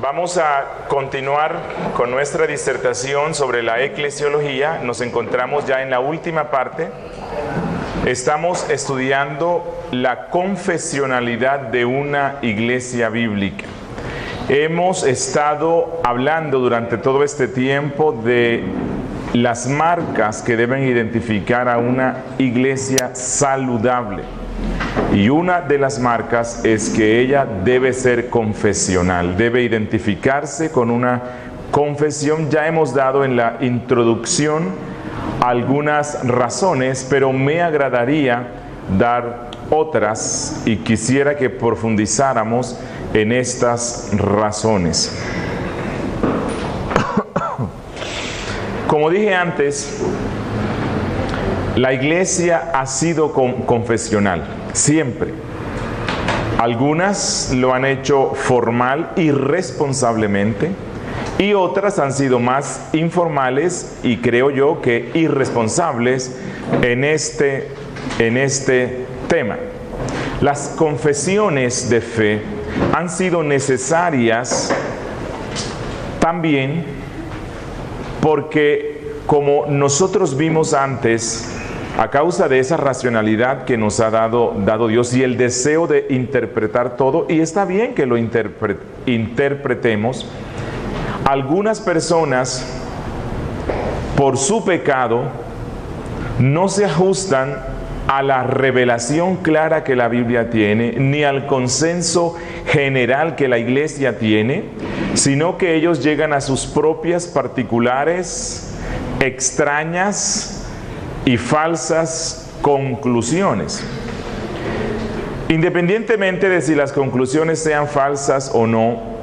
Vamos a continuar con nuestra disertación sobre la eclesiología. Nos encontramos ya en la última parte. Estamos estudiando la confesionalidad de una iglesia bíblica. Hemos estado hablando durante todo este tiempo de las marcas que deben identificar a una iglesia saludable. Y una de las marcas es que ella debe ser confesional, debe identificarse con una confesión. Ya hemos dado en la introducción algunas razones, pero me agradaría dar otras y quisiera que profundizáramos en estas razones. Como dije antes, la iglesia ha sido confesional, siempre. Algunas lo han hecho formal y responsablemente, y otras han sido más informales y creo yo que irresponsables en este tema. Las confesiones de fe han sido necesarias también porque, como nosotros vimos antes, a causa de esa racionalidad que nos ha dado Dios y el deseo de interpretar todo, y está bien que lo interpretemos, algunas personas, por su pecado, no se ajustan a la revelación clara que la Biblia tiene, ni al consenso general que la iglesia tiene, sino que ellos llegan a sus propias particulares, extrañas y falsas conclusiones. Independientemente de si las conclusiones sean falsas o no,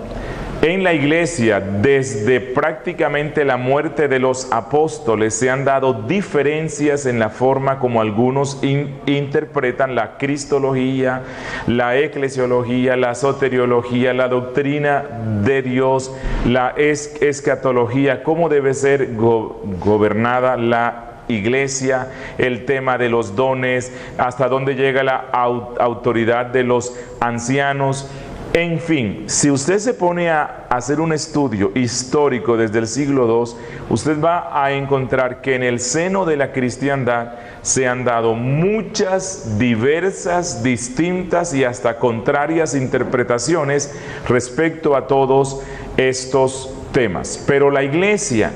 en la iglesia, desde prácticamente la muerte de los apóstoles, se han dado diferencias en la forma como algunos interpretan la cristología, la eclesiología, la soteriología, la doctrina de Dios, la escatología, cómo debe ser gobernada la iglesia, el tema de los dones, hasta dónde llega la autoridad de los ancianos. En fin, si usted se pone a hacer un estudio histórico desde el siglo II, usted va a encontrar que en el seno de la cristiandad se han dado muchas, diversas, distintas y hasta contrarias interpretaciones respecto a todos estos temas. Pero la iglesia,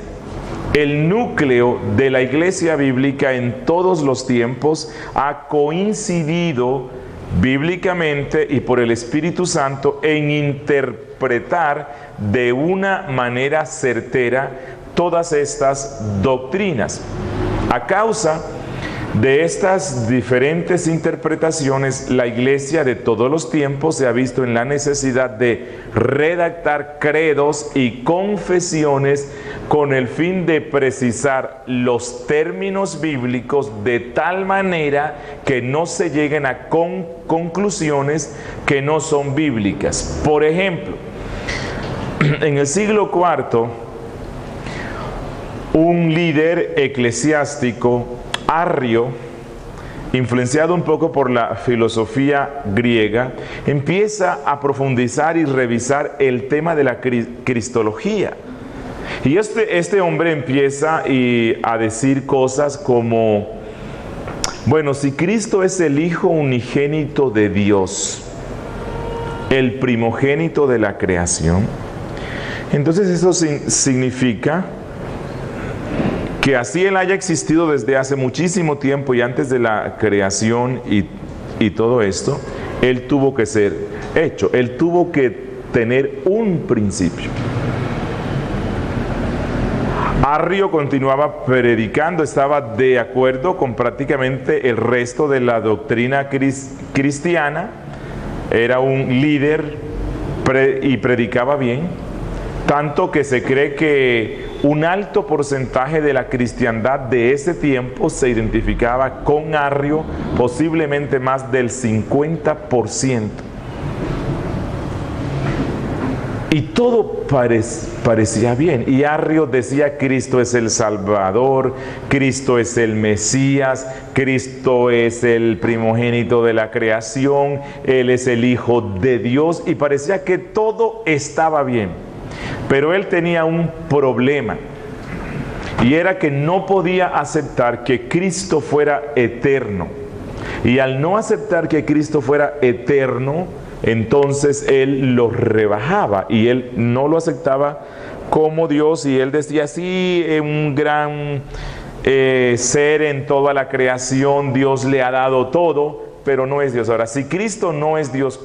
el núcleo de la iglesia bíblica en todos los tiempos ha coincidido bíblicamente y por el Espíritu Santo en interpretar de una manera certera todas estas doctrinas. A causa de estas diferentes interpretaciones, la iglesia de todos los tiempos se ha visto en la necesidad de redactar credos y confesiones con el fin de precisar los términos bíblicos de tal manera que no se lleguen a conclusiones que no son bíblicas. Por ejemplo, en el siglo IV, un líder eclesiástico, Arrio, influenciado un poco por la filosofía griega, empieza a profundizar y revisar el tema de la cristología. Y este hombre empieza a decir cosas como, bueno, si Cristo es el Hijo unigénito de Dios, el primogénito de la creación, entonces eso significa que así Él haya existido desde hace muchísimo tiempo y antes de la creación y todo esto, Él tuvo que ser hecho, Él tuvo que tener un principio. Arrio continuaba predicando, estaba de acuerdo con prácticamente el resto de la doctrina cristiana, era un líder y predicaba bien, tanto que se cree que un alto porcentaje de la cristiandad de ese tiempo se identificaba con Arrio, posiblemente más del 50%. Y todo parecía bien. Y Arrio decía: Cristo es el Salvador, Cristo es el Mesías, Cristo es el primogénito de la creación, Él es el Hijo de Dios. Y parecía que todo estaba bien. Pero él tenía un problema, y era que no podía aceptar que Cristo fuera eterno. Y al no aceptar que Cristo fuera eterno, entonces él lo rebajaba y él no lo aceptaba como Dios, y él decía, sí, un gran ser en toda la creación, Dios le ha dado todo, pero no es Dios. Ahora, si Cristo no es Dios,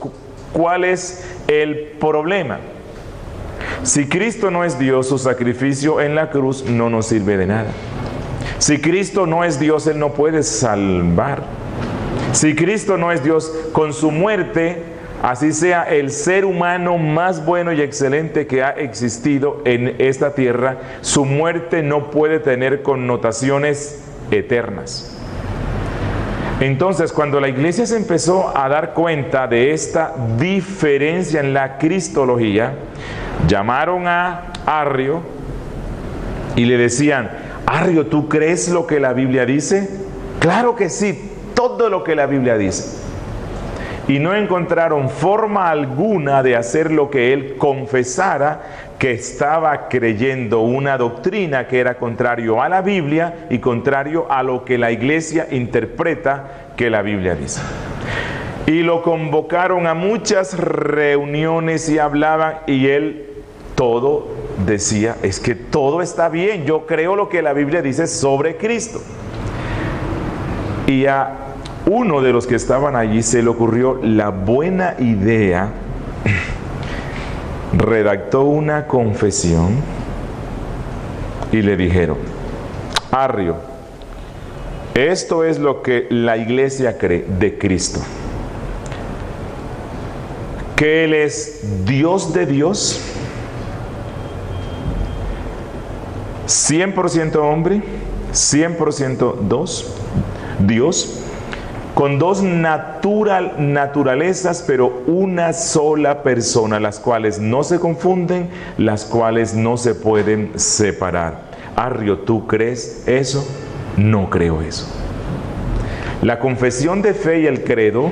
¿cuál es el problema? Si Cristo no es Dios, su sacrificio en la cruz no nos sirve de nada. Si Cristo no es Dios, Él no puede salvar. Si Cristo no es Dios, con su muerte, así sea el ser humano más bueno y excelente que ha existido en esta tierra, su muerte no puede tener connotaciones eternas. Entonces, cuando la iglesia se empezó a dar cuenta de esta diferencia en la cristología, llamaron a Arrio y le decían, Arrio, ¿tú crees lo que la Biblia dice? Claro que sí, todo lo que la Biblia dice. Y no encontraron forma alguna de hacer lo que él confesara, que estaba creyendo una doctrina que era contrario a la Biblia y contrario a lo que la iglesia interpreta que la Biblia dice. Y lo convocaron a muchas reuniones y hablaban, y él todo decía, es que todo está bien, yo creo lo que la Biblia dice sobre Cristo. Y a uno de los que estaban allí se le ocurrió la buena idea, redactó una confesión y le dijeron, Arrio, esto es lo que la iglesia cree de Cristo: que Él es Dios de Dios, 100% hombre, 100% Dios, con dos naturalezas, pero una sola persona, las cuales no se confunden, las cuales no se pueden separar. Arrio, ¿tú crees eso? No creo eso. La confesión de fe y el credo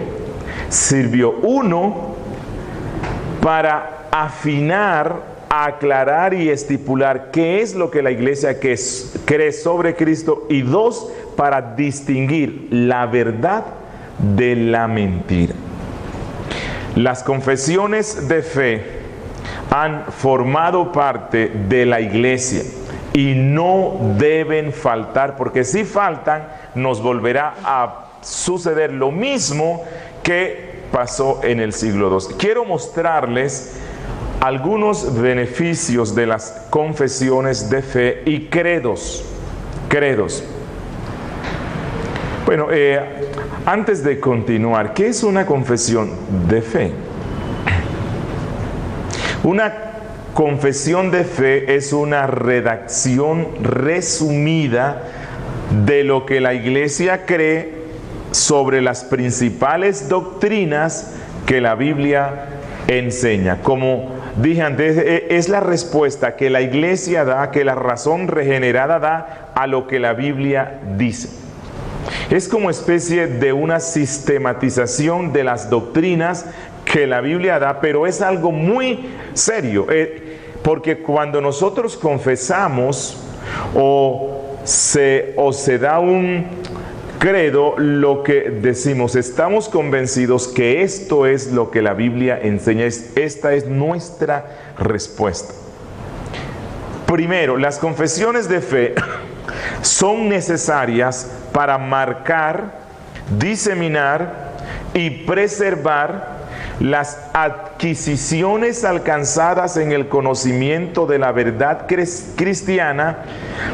sirvió, uno, para afinar, aclarar y estipular qué es lo que la iglesia cree sobre Cristo, y dos, para distinguir la verdad de la mentira. Las confesiones de fe han formado parte de la iglesia y no deben faltar, porque si faltan nos volverá a suceder lo mismo que pasó en el siglo II. Quiero mostrarles algunos beneficios de las confesiones de fe y credos. Bueno, antes de continuar, ¿qué es una confesión de fe? Una confesión de fe es una redacción resumida de lo que la iglesia cree sobre las principales doctrinas que la Biblia enseña. Como dije antes, es la respuesta que la iglesia da, que la razón regenerada da a lo que la Biblia dice. Es como especie de una sistematización de las doctrinas que la Biblia da, pero es algo muy serio, porque cuando nosotros confesamos o se da un credo, lo que decimos, estamos convencidos que esto es lo que la Biblia enseña, esta es nuestra respuesta. Primero, las confesiones de fe son necesarias para marcar, diseminar y preservar las adquisiciones alcanzadas en el conocimiento de la verdad cristiana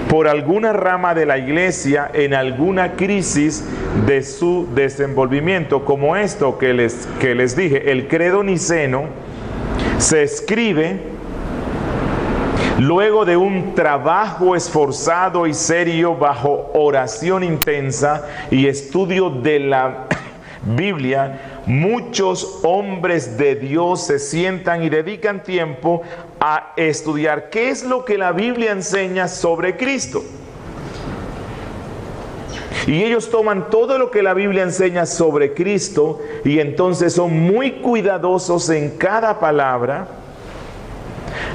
por alguna rama de la iglesia en alguna crisis de su desenvolvimiento, como esto que les dije. El credo niceno se escribe luego de un trabajo esforzado y serio bajo oración intensa y estudio de la Biblia. Muchos hombres de Dios se sientan y dedican tiempo a estudiar qué es lo que la Biblia enseña sobre Cristo. Y ellos toman todo lo que la Biblia enseña sobre Cristo y entonces son muy cuidadosos en cada palabra,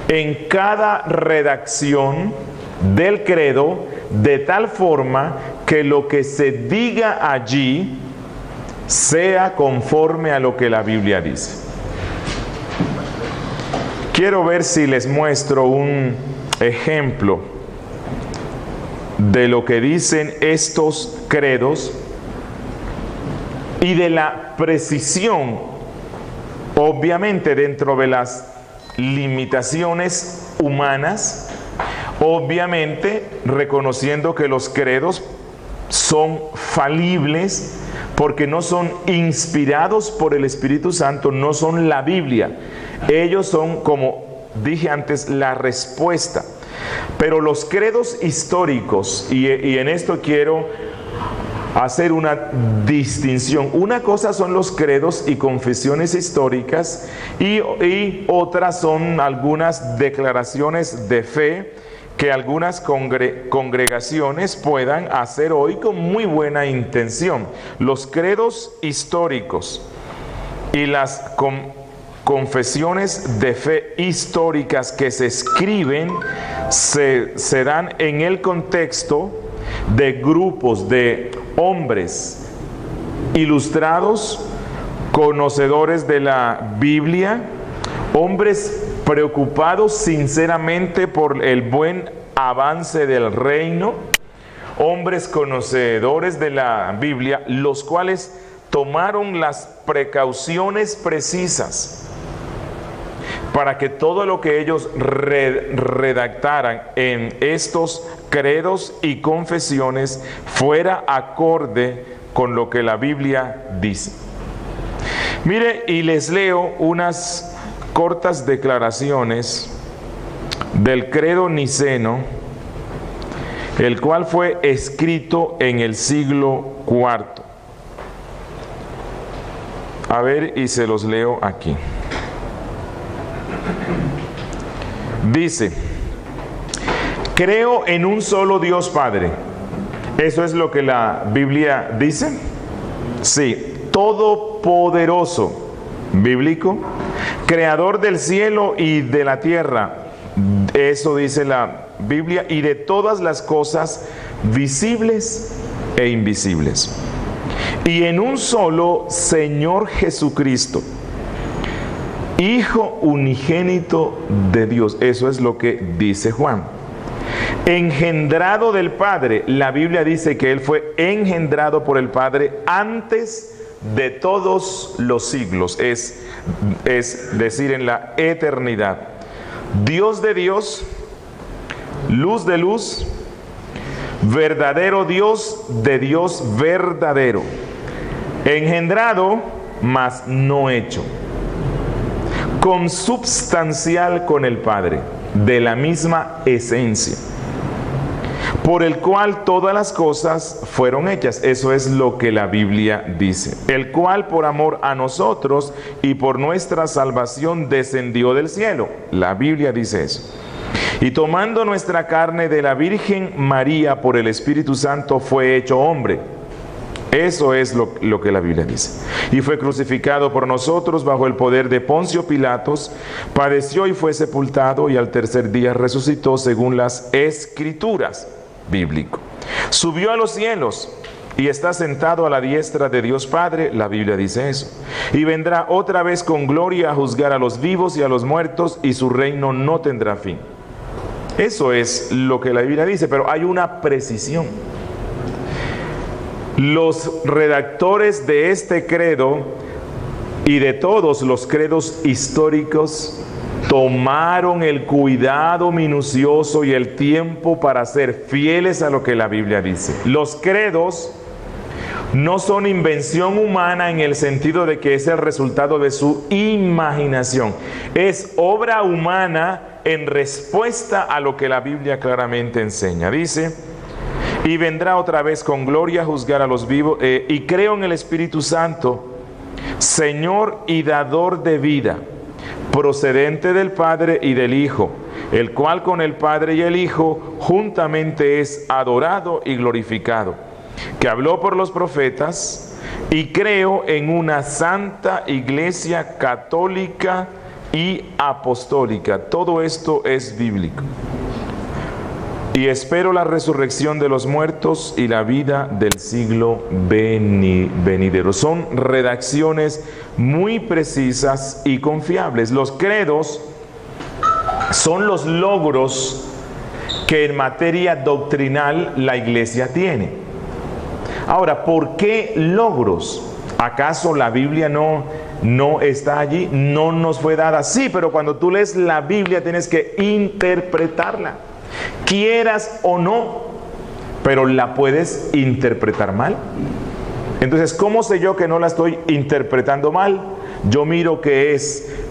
en cada redacción del credo, de tal forma que lo que se diga allí sea conforme a lo que la Biblia dice. Quiero ver si les muestro un ejemplo de lo que dicen estos credos y de la precisión, obviamente dentro de las limitaciones humanas, obviamente reconociendo que los credos son falibles porque no son inspirados por el Espíritu Santo, no son la Biblia. Ellos son, como dije antes, la respuesta. Pero los credos históricos, y en esto quiero hacer una distinción. Una cosa son los credos y confesiones históricas y otras son algunas declaraciones de fe que algunas congregaciones puedan hacer hoy con muy buena intención. Los credos históricos y las confesiones de fe históricas que se escriben se dan en el contexto de grupos de hombres ilustrados, conocedores de la Biblia, hombres preocupados sinceramente por el buen avance del reino, hombres conocedores de la Biblia, los cuales tomaron las precauciones precisas para que todo lo que ellos redactaran en estos credos y confesiones fuera acorde con lo que la Biblia dice. Mire, y les leo unas cortas declaraciones del credo niceno, el cual fue escrito en el siglo IV. A ver, y se los leo aquí. Dice: creo en un solo Dios Padre. ¿Eso es lo que la Biblia dice? Sí. Todopoderoso, bíblico, creador del cielo y de la tierra. Eso dice la Biblia, y de todas las cosas visibles e invisibles. Y en un solo Señor Jesucristo, Hijo unigénito de Dios. Eso es lo que dice Juan. Engendrado del Padre. La Biblia dice que Él fue engendrado por el Padre antes de todos los siglos. Es decir, en la eternidad. Dios de Dios, luz de luz, verdadero Dios de Dios verdadero. Engendrado, mas no hecho. Consubstancial con el Padre, de la misma esencia, por el cual todas las cosas fueron hechas. Eso es lo que la Biblia dice. El cual por amor a nosotros y por nuestra salvación descendió del cielo. La Biblia dice eso. Y tomando nuestra carne de la Virgen María por el Espíritu Santo fue hecho hombre. Eso es lo que la Biblia dice. Y fue crucificado por nosotros bajo el poder de Poncio Pilatos, padeció y fue sepultado, y al tercer día resucitó según las Escrituras. Bíblico. Subió a los cielos y está sentado a la diestra de Dios Padre. La Biblia dice eso. Y vendrá otra vez con gloria a juzgar a los vivos y a los muertos, y su reino no tendrá fin. Eso es lo que la Biblia dice, pero hay una precisión. Los redactores de este credo y de todos los credos históricos tomaron el cuidado minucioso y el tiempo para ser fieles a lo que la Biblia dice. Los credos no son invención humana en el sentido de que es el resultado de su imaginación. Es obra humana en respuesta a lo que la Biblia claramente enseña. Dice: y vendrá otra vez con gloria a juzgar a los vivos, y creo en el Espíritu Santo, Señor y dador de vida, procedente del Padre y del Hijo, el cual con el Padre y el Hijo juntamente es adorado y glorificado, que habló por los profetas, y creo en una santa iglesia católica, y apostólica. Todo esto es bíblico. Y espero la resurrección de los muertos y la vida del siglo venidero. Son redacciones muy precisas y confiables. Los credos son los logros que en materia doctrinal la iglesia tiene. Ahora, ¿por qué logros? ¿Acaso la Biblia no está allí? ¿No nos fue dada? Sí, pero cuando tú lees la Biblia tienes que interpretarla, quieras o no, pero la puedes interpretar mal. Entonces, ¿cómo sé yo que no la estoy interpretando mal? Yo miro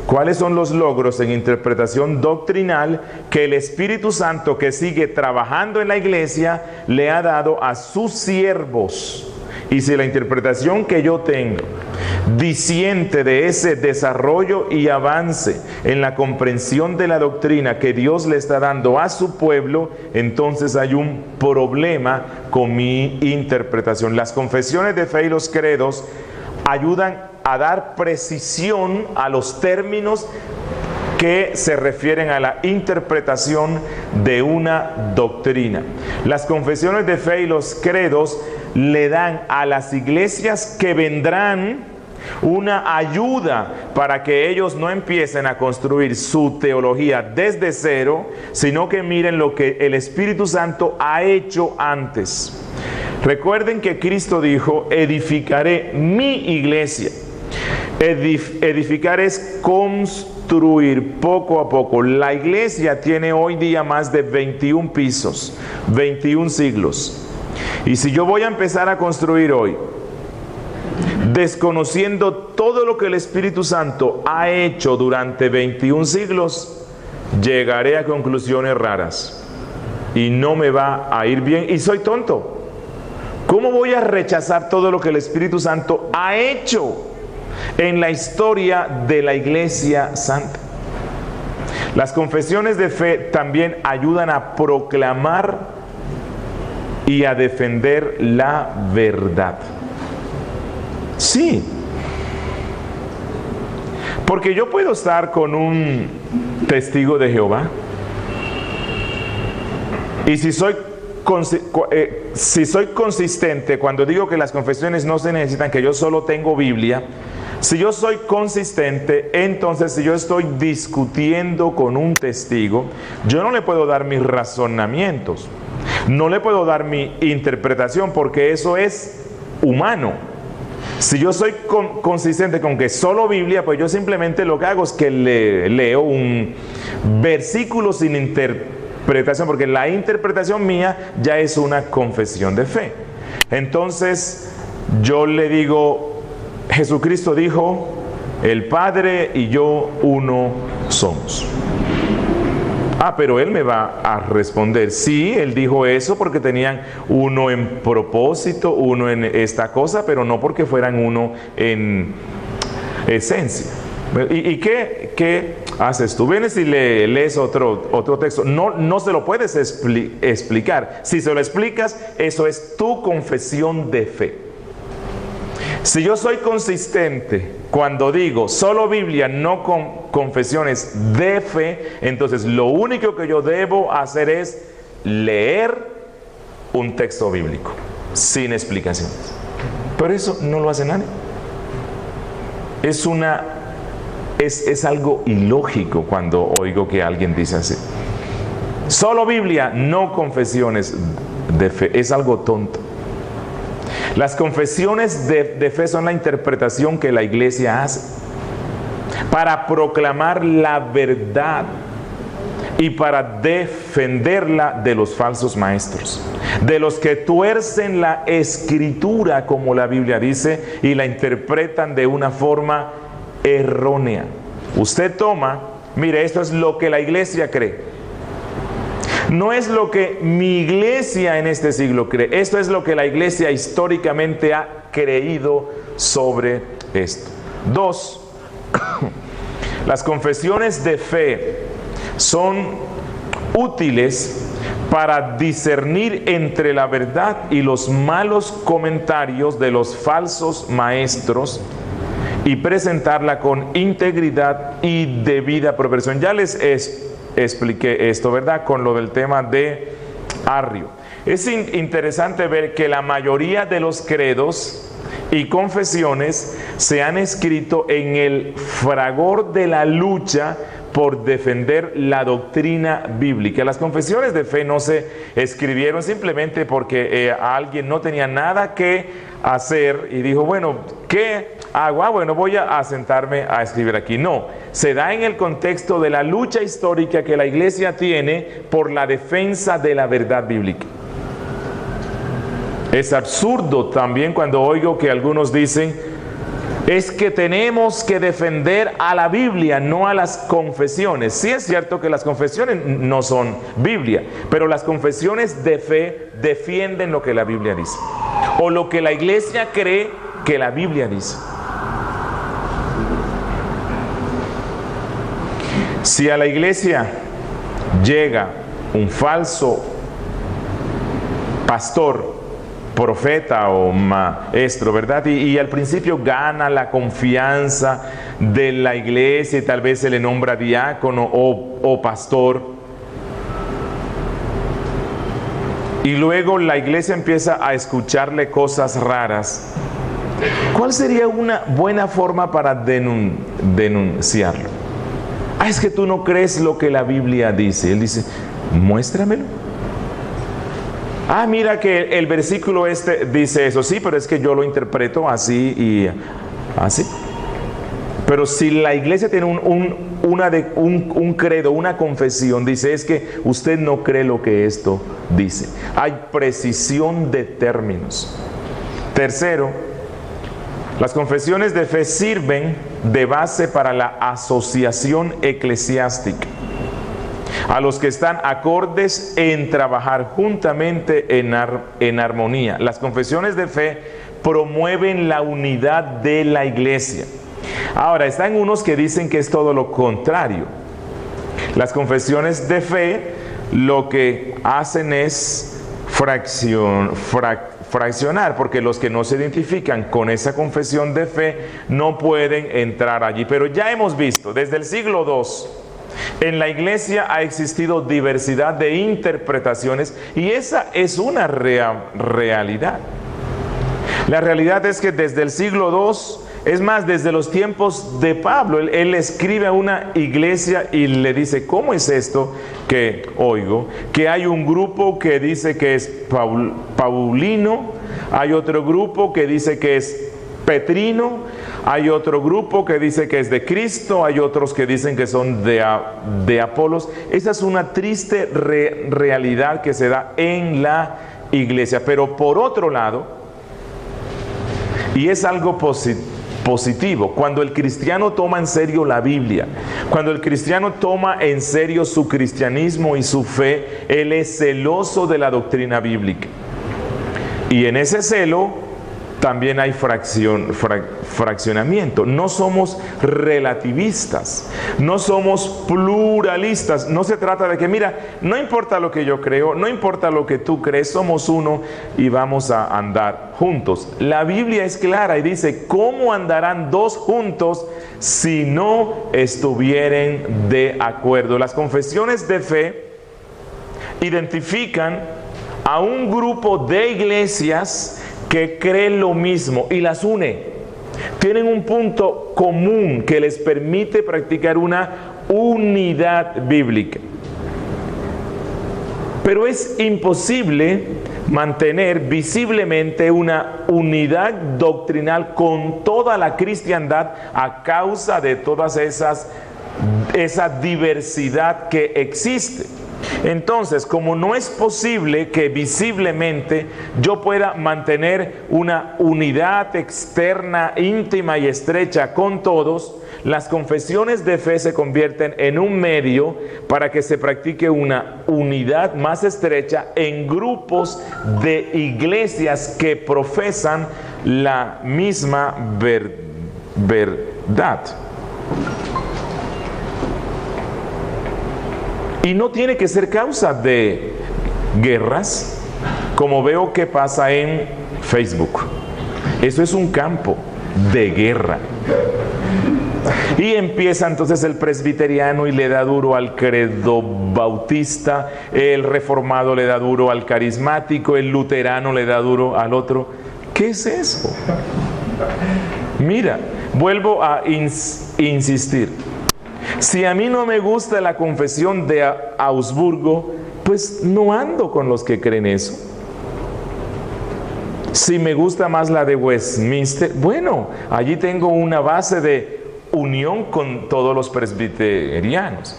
cuáles son los logros en interpretación doctrinal que el Espíritu Santo, que sigue trabajando en la iglesia, le ha dado a sus siervos. Y si la interpretación que yo tengo disiente de ese desarrollo y avance en la comprensión de la doctrina que Dios le está dando a su pueblo, entonces hay un problema con mi interpretación. Las confesiones de fe y los credos ayudan a dar precisión a los términos que se refieren a la interpretación de una doctrina. Las confesiones de fe y los credos le dan a las iglesias que vendrán una ayuda para que ellos no empiecen a construir su teología desde cero, sino que miren lo que el Espíritu Santo ha hecho antes. Recuerden que Cristo dijo: edificaré mi iglesia. Edificar es construir poco a poco. La iglesia tiene hoy día más de 21 pisos, 21 siglos. Y si yo voy a empezar a construir hoy, desconociendo todo lo que el Espíritu Santo ha hecho durante 21 siglos, llegaré a conclusiones raras y no me va a ir bien, y soy tonto. ¿Cómo voy a rechazar todo lo que el Espíritu Santo ha hecho en la historia de la Iglesia Santa? Las confesiones de fe también ayudan a proclamar y a defender la verdad. Sí, porque yo puedo estar con un testigo de Jehová y si soy consistente cuando digo que las confesiones no se necesitan, que yo solo tengo Biblia, si yo soy consistente, entonces si yo estoy discutiendo con un testigo, yo no le puedo dar mis razonamientos, no le puedo dar mi interpretación, porque eso es humano. Si yo soy consistente con que solo Biblia, pues yo simplemente lo que hago es que leo un versículo sin interpretación, porque la interpretación mía ya es una confesión de fe. Entonces yo le digo: Jesucristo dijo, el Padre y yo uno somos. Pero él me va a responder: sí, él dijo eso porque tenían uno en propósito, uno en esta cosa, pero no porque fueran uno en esencia. ¿Y qué haces tú? Vienes y lees otro texto. No se lo puedes explicar. Si se lo explicas, eso es tu confesión de fe. Si yo soy consistente cuando digo solo Biblia, no confesiones de fe, entonces lo único que yo debo hacer es leer un texto bíblico sin explicaciones. Pero eso no lo hace nadie. Es algo ilógico cuando oigo que alguien dice así. Solo Biblia, no confesiones de fe. Es algo tonto. Las confesiones de fe son la interpretación que la iglesia hace para proclamar la verdad y para defenderla de los falsos maestros, de los que tuercen la escritura, como la Biblia dice, y la interpretan de una forma errónea. Usted toma, mire, esto es lo que la iglesia cree. No es lo que mi iglesia en este siglo cree. Esto es lo que la iglesia históricamente ha creído sobre esto. 2. Las confesiones de fe son útiles para discernir entre la verdad y los malos comentarios de los falsos maestros y presentarla con integridad y debida proporción. Ya les expliqué esto, ¿verdad? Con lo del tema de Arrio. Es interesante ver que la mayoría de los credos y confesiones se han escrito en el fragor de la lucha por defender la doctrina bíblica. Las confesiones de fe no se escribieron simplemente porque alguien no tenía nada que hacer y dijo, bueno, ¿qué hago? Bueno, voy a sentarme a escribir aquí. No, se da en el contexto de la lucha histórica que la iglesia tiene por la defensa de la verdad bíblica. Es absurdo también cuando oigo que algunos dicen, es que tenemos que defender a la Biblia, no a las confesiones. Sí es cierto que las confesiones no son Biblia, pero las confesiones de fe defienden lo que la Biblia dice, o lo que la iglesia cree que la Biblia dice. Si a la iglesia llega un falso pastor, profeta o maestro, ¿verdad? Y al principio gana la confianza de la iglesia y tal vez se le nombra diácono o pastor. Y luego la iglesia empieza a escucharle cosas raras. ¿Cuál sería una buena forma para denunciarlo? Es que tú no crees lo que la Biblia dice. Él dice, muéstramelo. Mira que el versículo dice eso. Sí, pero es que yo lo interpreto así y así. Pero si la iglesia tiene un credo, una confesión, dice, es que usted no cree lo que esto dice. Hay precisión de términos. Tercero, las confesiones de fe sirven de base para la asociación eclesiástica, a los que están acordes en trabajar juntamente en armonía. Las confesiones de fe promueven la unidad de la iglesia. Ahora, están unos que dicen que es todo lo contrario. Las confesiones de fe lo que hacen es fraccionar, porque los que no se identifican con esa confesión de fe no pueden entrar allí. Pero ya hemos visto, desde el siglo II, en la iglesia ha existido diversidad de interpretaciones y esa es una realidad. La realidad es que desde el siglo II, es más, desde los tiempos de Pablo, él escribe a una iglesia y le dice, ¿cómo es esto que oigo? Que hay un grupo que dice que es paulino, hay otro grupo que dice que es petrino, hay otro grupo que dice que es de Cristo, hay otros que dicen que son de Apolos. Esa es una triste realidad que se da en la iglesia. Pero por otro lado, y es algo positivo, cuando el cristiano toma en serio la Biblia, cuando el cristiano toma en serio su cristianismo y su fe, él es celoso de la doctrina bíblica. Y en ese celo también hay fraccionamiento. No somos relativistas, no somos pluralistas. No se trata de que, mira, no importa lo que yo creo, no importa lo que tú crees, somos uno y vamos a andar juntos. La Biblia es clara y dice, ¿cómo andarán dos juntos si no estuvieren de acuerdo? Las confesiones de fe identifican a un grupo de iglesias que creen lo mismo y las une. Tienen un punto común que les permite practicar una unidad bíblica. Pero es imposible mantener visiblemente una unidad doctrinal con toda la cristiandad a causa de todas esa diversidad que existe. Entonces, como no es posible que visiblemente yo pueda mantener una unidad externa, íntima y estrecha con todos, las confesiones de fe se convierten en un medio para que se practique una unidad más estrecha en grupos de iglesias que profesan la misma verdad. Y no tiene que ser causa de guerras, como veo que pasa en Facebook. Eso es un campo de guerra. Y empieza entonces el presbiteriano y le da duro al credo bautista, el reformado le da duro al carismático, el luterano le da duro al otro. ¿Qué es eso? Mira, vuelvo a insistir. Si a mí no me gusta la confesión de Augsburgo, pues no ando con los que creen eso. Si me gusta más la de Westminster, bueno, allí tengo una base de unión con todos los presbiterianos.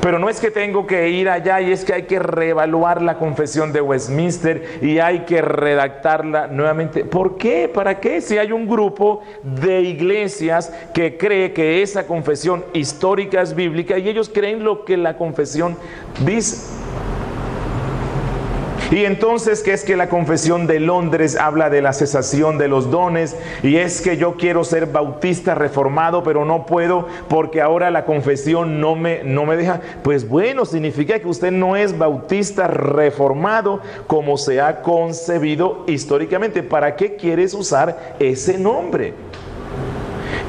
Pero no es que tengo que ir allá y es que hay que reevaluar la confesión de Westminster y hay que redactarla nuevamente. ¿Por qué? ¿Para qué? Si hay un grupo de iglesias que cree que esa confesión histórica es bíblica y ellos creen lo que la confesión dice. Y entonces, ¿qué es que la confesión de Londres habla de la cesación de los dones? Y es que yo quiero ser bautista reformado, pero no puedo porque ahora la confesión no me deja. Pues bueno, significa que usted no es bautista reformado como se ha concebido históricamente. ¿Para qué quieres usar ese nombre?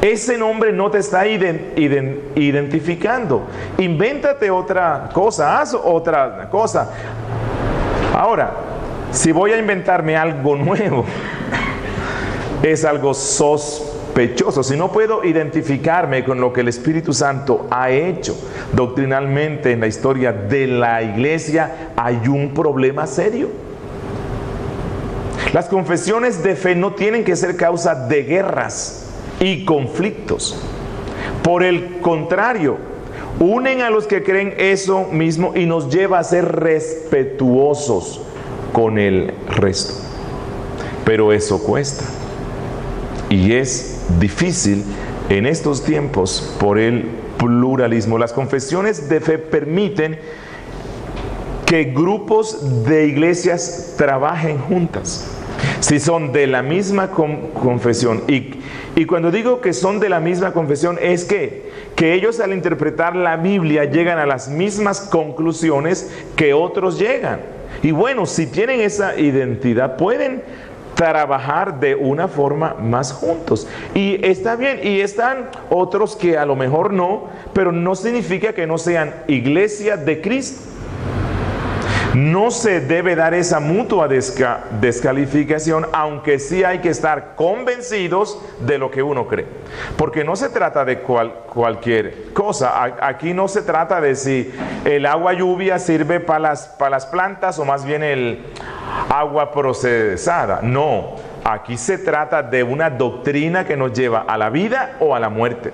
Ese nombre no te está identificando. Invéntate otra cosa, haz otra cosa. Ahora, si voy a inventarme algo nuevo, es algo sospechoso. Si no puedo identificarme con lo que el Espíritu Santo ha hecho doctrinalmente en la historia de la iglesia, hay un problema serio. Las confesiones de fe no tienen que ser causa de guerras y conflictos. Por el contrario, unen a los que creen eso mismo y nos lleva a ser respetuosos con el resto. Pero eso cuesta. Y es difícil en estos tiempos por el pluralismo. Las confesiones de fe permiten que grupos de iglesias trabajen juntas. Si son de la misma confesión, y cuando digo que son de la misma confesión, es que ellos al interpretar la Biblia llegan a las mismas conclusiones que otros llegan. Y bueno, si tienen esa identidad, pueden trabajar de una forma más juntos. Y está bien, y están otros que a lo mejor no, pero no significa que no sean iglesia de Cristo. No se debe dar esa mutua descalificación, aunque sí hay que estar convencidos de lo que uno cree. Porque no se trata de cualquier cosa. Aquí no se trata de si el agua lluvia sirve para las plantas o más bien el agua procesada. No, aquí se trata de una doctrina que nos lleva a la vida o a la muerte.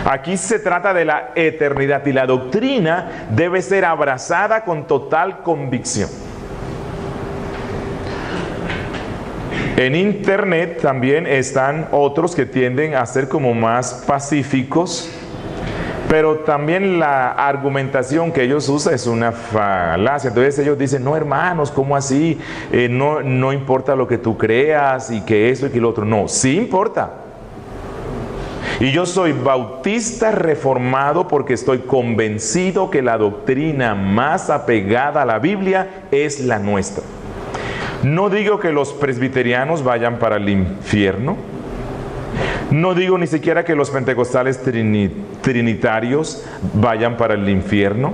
Aquí se trata de la eternidad y la doctrina debe ser abrazada con total convicción. En internet también están otros que tienden a ser como más pacíficos, pero también la argumentación que ellos usan es una falacia. Entonces ellos dicen, no hermanos, ¿cómo así? No importa lo que tú creas y que eso y que lo otro. No, sí importa. Y yo soy bautista reformado porque estoy convencido que la doctrina más apegada a la Biblia es la nuestra. No digo que los presbiterianos vayan para el infierno. No digo ni siquiera que los pentecostales trinitarios vayan para el infierno.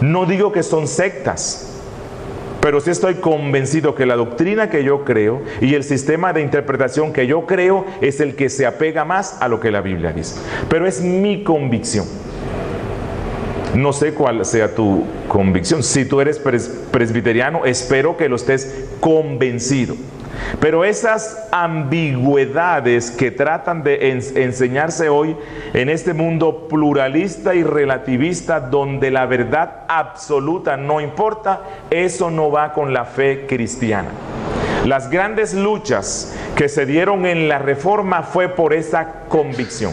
No digo que son sectas. Pero sí estoy convencido que la doctrina que yo creo y el sistema de interpretación que yo creo es el que se apega más a lo que la Biblia dice. Pero es mi convicción. No sé cuál sea tu convicción. Si tú eres presbiteriano, espero que lo estés convencido. Pero esas ambigüedades que tratan de enseñarse hoy en este mundo pluralista y relativista donde la verdad absoluta no importa, eso no va con la fe cristiana. Las grandes luchas que se dieron en la Reforma fue por esa convicción.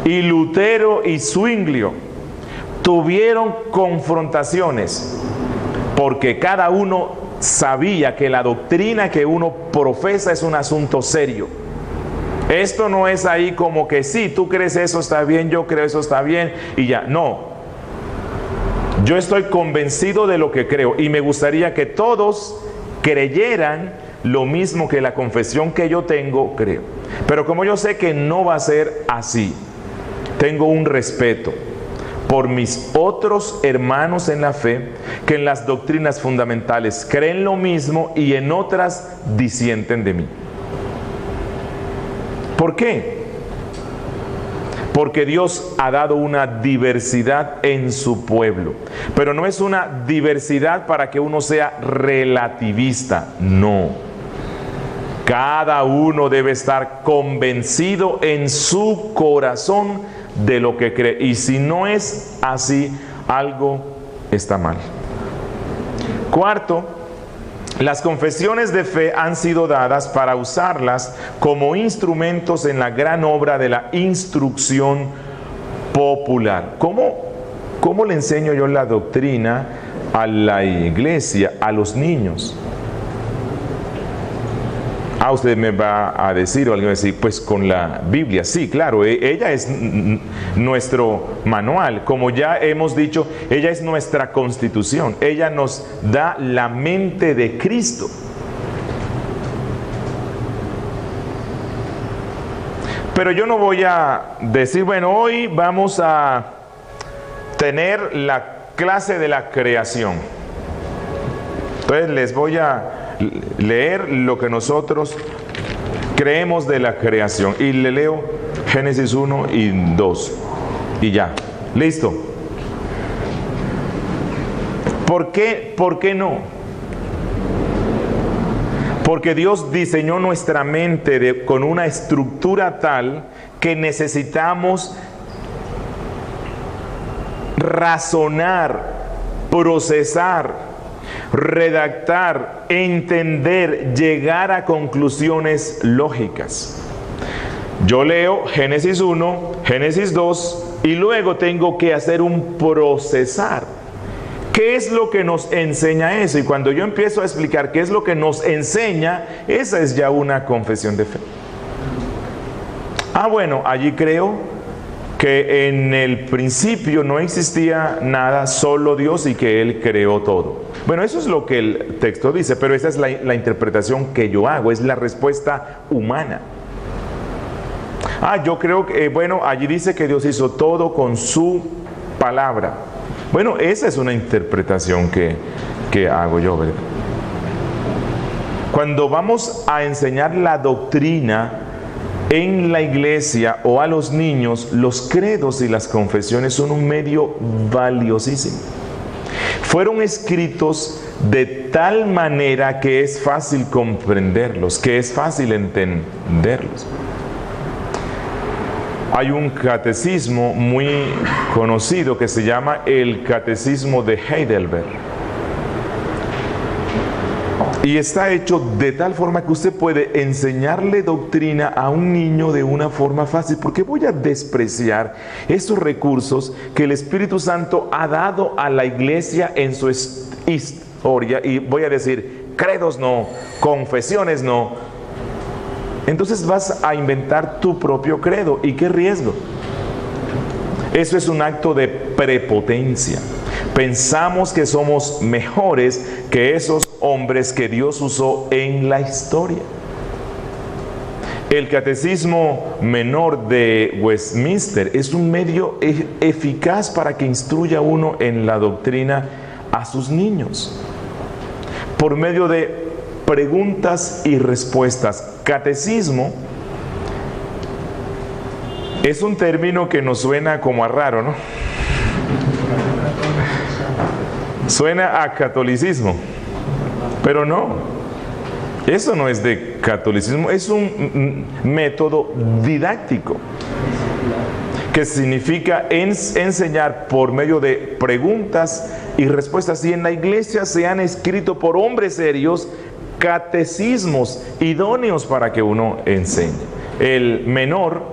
Y Lutero y Zwinglio tuvieron confrontaciones porque cada uno sabía que la doctrina que uno profesa es un asunto serio. Esto no es ahí como que sí, tú crees eso está bien, yo creo eso está bien y ya. No. Yo estoy convencido de lo que creo y me gustaría que todos creyeran lo mismo que la confesión que yo tengo creo. Pero como yo sé que no va a ser así, tengo un respeto por mis otros hermanos en la fe que en las doctrinas fundamentales creen lo mismo y en otras disienten de mí. ¿Por qué? Porque Dios ha dado una diversidad en su pueblo, pero no es una diversidad para que uno sea relativista, no. Cada uno debe estar convencido en su corazón de lo que cree, y si no es así, algo está mal. Cuarto, las confesiones de fe han sido dadas para usarlas como instrumentos en la gran obra de la instrucción popular. ¿Cómo le enseño yo la doctrina a la iglesia, a los niños? Usted me va a decir, o alguien va a decir, pues con la Biblia. Sí, claro, ella es nuestro manual. Como ya hemos dicho, ella es nuestra constitución. Ella nos da la mente de Cristo. Pero yo no voy a decir, bueno, hoy vamos a tener la clase de la creación. Entonces les voy a leer lo que nosotros creemos de la creación. Y le leo Génesis 1 y 2. Y ya. ¿Listo? ¿Por qué no? Porque Dios diseñó nuestra mente con una estructura tal que necesitamos razonar, procesar, redactar, entender, llegar a conclusiones lógicas. Yo leo Génesis 1, Génesis 2 y luego tengo que hacer un procesar. ¿Qué es lo que nos enseña eso? Y cuando yo empiezo a explicar qué es lo que nos enseña, esa es ya una confesión de fe. Bueno, allí creo que en el principio no existía nada, solo Dios, y que Él creó todo. Bueno, eso es lo que el texto dice, pero esa es la interpretación que yo hago, es la respuesta humana. Yo creo que, allí dice que Dios hizo todo con su palabra. Bueno, esa es una interpretación que hago yo, ¿verdad? Cuando vamos a enseñar la doctrina en la iglesia o a los niños, los credos y las confesiones son un medio valiosísimo. Fueron escritos de tal manera que es fácil comprenderlos, que es fácil entenderlos. Hay un catecismo muy conocido que se llama el Catecismo de Heidelberg. Y está hecho de tal forma que usted puede enseñarle doctrina a un niño de una forma fácil. ¿Por qué voy a despreciar esos recursos que el Espíritu Santo ha dado a la iglesia en su historia? Y voy a decir, credos no, confesiones no. Entonces vas a inventar tu propio credo. ¿Y qué riesgo? Eso es un acto de prepotencia. Pensamos que somos mejores que esos hombres que Dios usó en la historia. El Catecismo Menor de Westminster es un medio eficaz para que instruya uno en la doctrina a sus niños, por medio de preguntas y respuestas. Catecismo es un término que nos suena como a raro, ¿no? Suena a catolicismo, pero no, eso no es de catolicismo, es un método didáctico que significa enseñar por medio de preguntas y respuestas. Y en la iglesia se han escrito por hombres serios catecismos idóneos para que uno enseñe. El menor,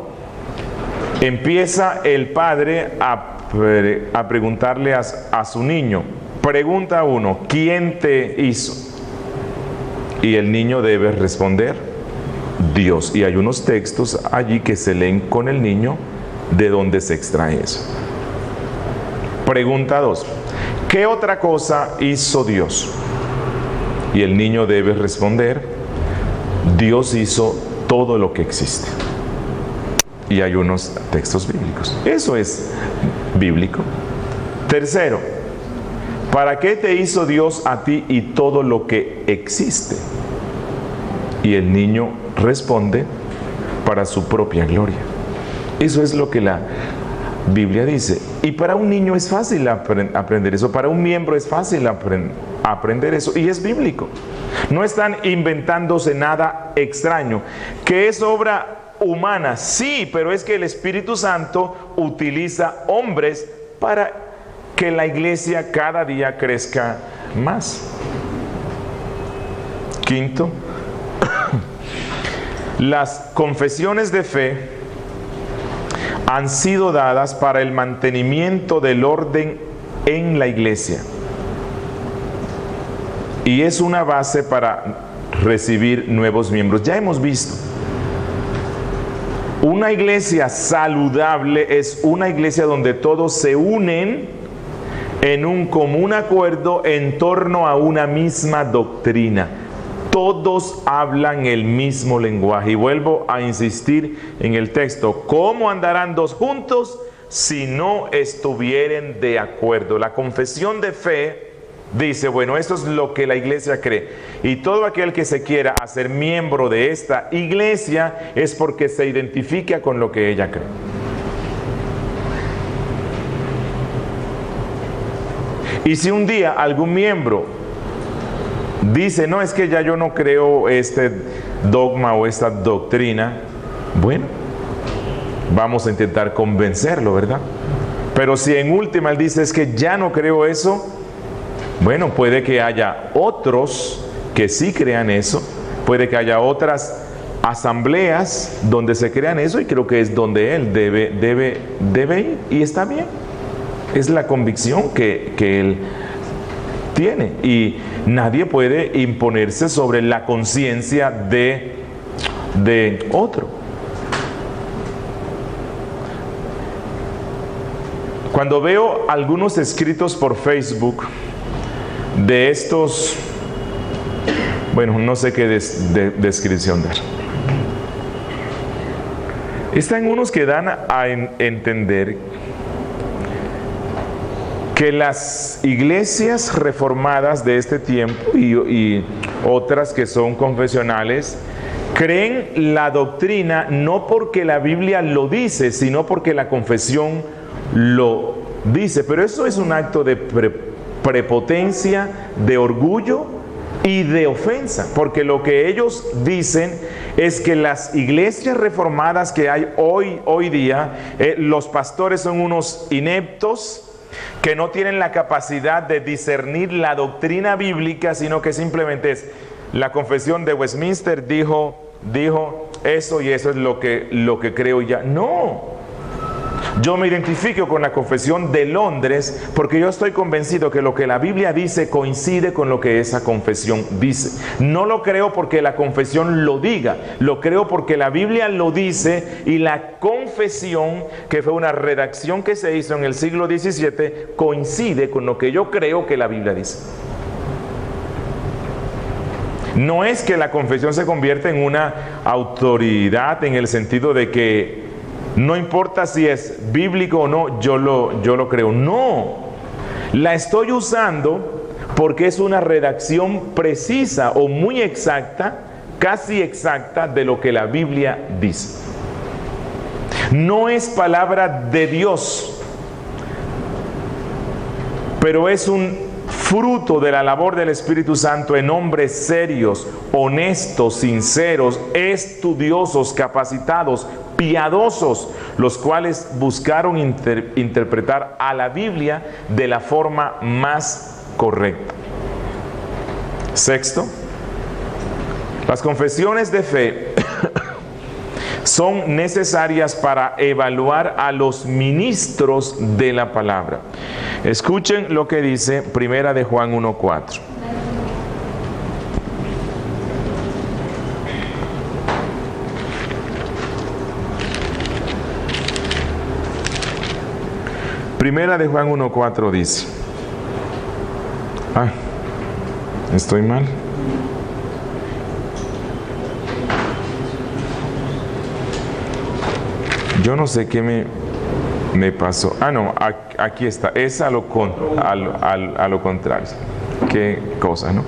empieza el padre a preguntarle a su niño. Pregunta 1, ¿quién te hizo? Y el niño debe responder, Dios. Y hay unos textos allí que se leen con el niño de donde se extrae eso. Pregunta 2, ¿qué otra cosa hizo Dios? Y el niño debe responder, Dios hizo todo lo que existe. Y hay unos textos bíblicos. Eso es bíblico. Tercero, ¿para qué te hizo Dios a ti y todo lo que existe? Y el niño responde, para su propia gloria. Eso es lo que la Biblia dice. Y para un niño es fácil aprender eso. Para un miembro es fácil aprender eso. Y es bíblico. No están inventándose nada extraño. ¿Que es obra humana? Sí, pero es que el Espíritu Santo utiliza hombres para que la iglesia cada día crezca más. Quinto, las confesiones de fe han sido dadas para el mantenimiento del orden en la iglesia. Y es una base para recibir nuevos miembros. Ya hemos visto. Una iglesia saludable es una iglesia donde todos se unen en un común acuerdo en torno a una misma doctrina. Todos hablan el mismo lenguaje. Y vuelvo a insistir en el texto. ¿Cómo andarán dos juntos si no estuvieren de acuerdo? La confesión de fe dice, bueno, esto es lo que la iglesia cree. Y todo aquel que se quiera hacer miembro de esta iglesia es porque se identifica con lo que ella cree. Y si un día algún miembro dice, no, es que ya yo no creo este dogma o esta doctrina, bueno, vamos a intentar convencerlo, ¿verdad? Pero si en última él dice, es que ya no creo eso, bueno, puede que haya otros que sí crean eso, puede que haya otras asambleas donde se crean eso, y creo que es donde él debe ir, y está bien. Es la convicción que él tiene, y nadie puede imponerse sobre la conciencia de otro. Cuando veo algunos escritos por Facebook de estos, bueno, no sé qué descripción dar. Están unos que dan a entender que las iglesias reformadas de este tiempo y otras que son confesionales creen la doctrina no porque la Biblia lo dice, sino porque la confesión lo dice. Pero eso es un acto de prepotencia, de orgullo y de ofensa, porque lo que ellos dicen es que las iglesias reformadas que hay hoy día, los pastores son unos ineptos que no tienen la capacidad de discernir la doctrina bíblica, sino que simplemente es la confesión de Westminster dijo eso, y eso es lo que creo ya. No, yo me identifico con la confesión de Londres porque yo estoy convencido que lo que la Biblia dice coincide con lo que esa confesión dice. No lo creo porque la confesión lo diga, lo creo porque la Biblia lo dice, y la confesión, que fue una redacción que se hizo en el siglo XVII, coincide con lo que yo creo que la Biblia dice. No es que la confesión se convierta en una autoridad en el sentido de que no importa si es bíblico o no, yo lo creo. No, la estoy usando porque es una redacción precisa o muy exacta, casi exacta, de lo que la Biblia dice. No es palabra de Dios, pero es un fruto de la labor del Espíritu Santo en hombres serios, honestos, sinceros, estudiosos, capacitados, piadosos, los cuales buscaron interpretar a la Biblia de la forma más correcta. Sexto, las confesiones de fe son necesarias para evaluar a los ministros de la palabra. Escuchen lo que dice Primera de Juan 1:4. Primera de Juan 1:4 dice, estoy mal. Yo no sé qué me pasó. Ah, no, aquí está. Es a lo contrario. Qué cosa, ¿no?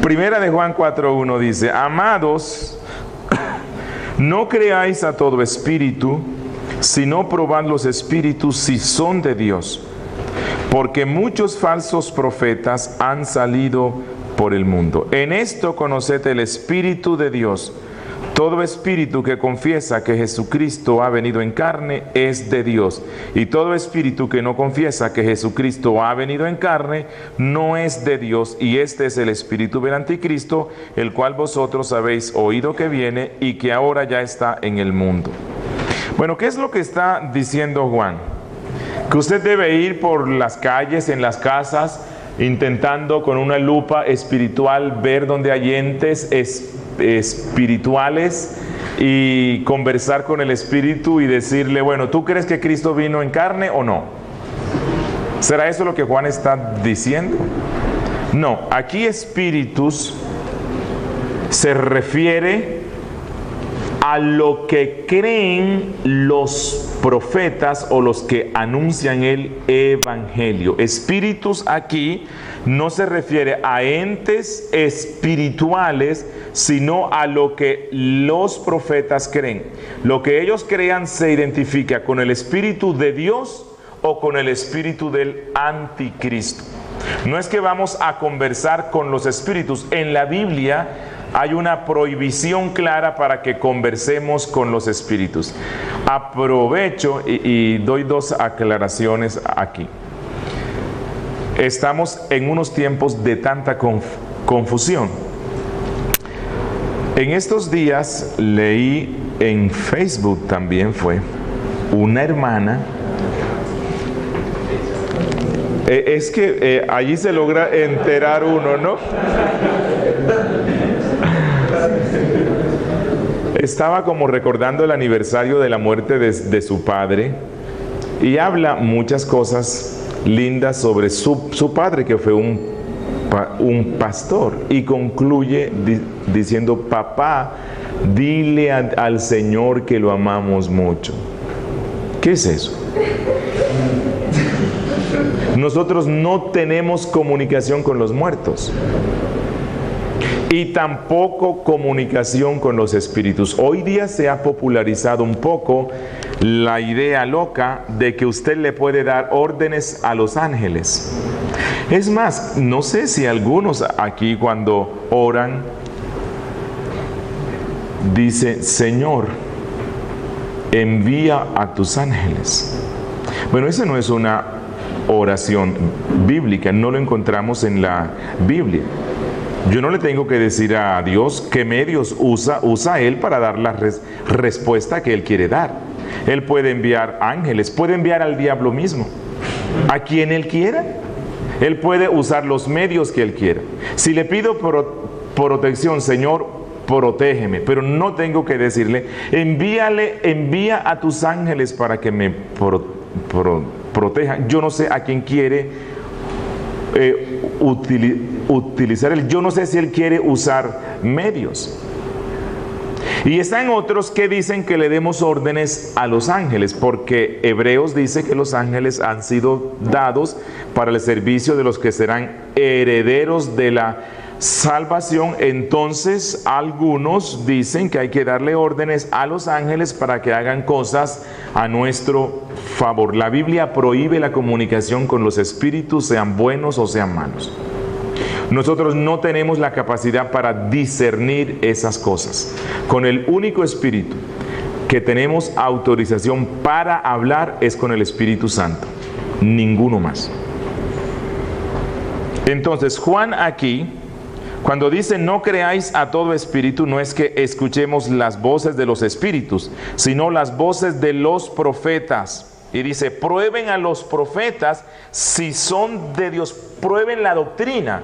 Primera de Juan 4:1 dice: amados, no creáis a todo espíritu, sino probad los espíritus si son de Dios, porque muchos falsos profetas han salido por el mundo. En esto conoced el Espíritu de Dios. Todo espíritu que confiesa que Jesucristo ha venido en carne es de Dios, y todo espíritu que no confiesa que Jesucristo ha venido en carne no es de Dios, y este es el espíritu del anticristo, el cual vosotros habéis oído que viene y que ahora ya está en el mundo. Bueno, ¿qué es lo que está diciendo Juan? Que usted debe ir por las calles, en las casas, intentando con una lupa espiritual ver donde hay entes espirituales y conversar con el espíritu y decirle: bueno, ¿tú crees que Cristo vino en carne o no? ¿Será eso lo que Juan está diciendo? No, aquí espíritus se refiere a lo que creen los profetas o los que anuncian el evangelio. Espíritus aquí no se refiere a entes espirituales, sino a lo que los profetas creen. Lo que ellos crean se identifica con el espíritu de Dios o con el espíritu del anticristo. No es que vamos a conversar con los espíritus. En la Biblia hay una prohibición clara para que conversemos con los espíritus. Aprovecho y doy dos aclaraciones aquí. Estamos en unos tiempos de tanta confusión. En estos días leí en Facebook, también fue, una hermana. Es que allí se logra enterar uno, ¿no? Estaba como recordando el aniversario de la muerte de su padre y habla muchas cosas lindas sobre su padre, que fue un pastor, y concluye diciendo: papá, dile al Señor que lo amamos mucho. ¿Qué es eso? Nosotros no tenemos comunicación con los muertos y tampoco comunicación con los espíritus. Hoy día se ha popularizado un poco la idea loca de que usted le puede dar órdenes a los ángeles. Es más, no sé si algunos aquí cuando oran dice: Señor, envía a tus ángeles. Bueno, esa no es una oración bíblica, no lo encontramos en la Biblia. Yo no le tengo que decir a Dios qué medios usa Él para dar la respuesta que Él quiere dar. Él puede enviar ángeles, puede enviar al diablo mismo, a quien Él quiera. Él puede usar los medios que Él quiera. Si le pido protección: Señor, protégeme, pero no tengo que decirle: envía a tus ángeles para que me protejan. Yo no sé a quién quiere utilizar Él. Yo no sé si Él quiere usar medios. Y están otros que dicen que le demos órdenes a los ángeles, porque Hebreos dice que los ángeles han sido dados para el servicio de los que serán herederos de la salvación. Entonces algunos dicen que hay que darle órdenes a los ángeles para que hagan cosas a nuestro favor. La Biblia prohíbe la comunicación con los espíritus, sean buenos o sean malos. Nosotros no tenemos la capacidad para discernir esas cosas. Con el único espíritu que tenemos autorización para hablar es con el Espíritu Santo, ninguno más. Entonces Juan aquí, cuando dice no creáis a todo espíritu, no es que escuchemos las voces de los espíritus, sino las voces de los profetas. Y dice: prueben a los profetas si son de Dios, prueben la doctrina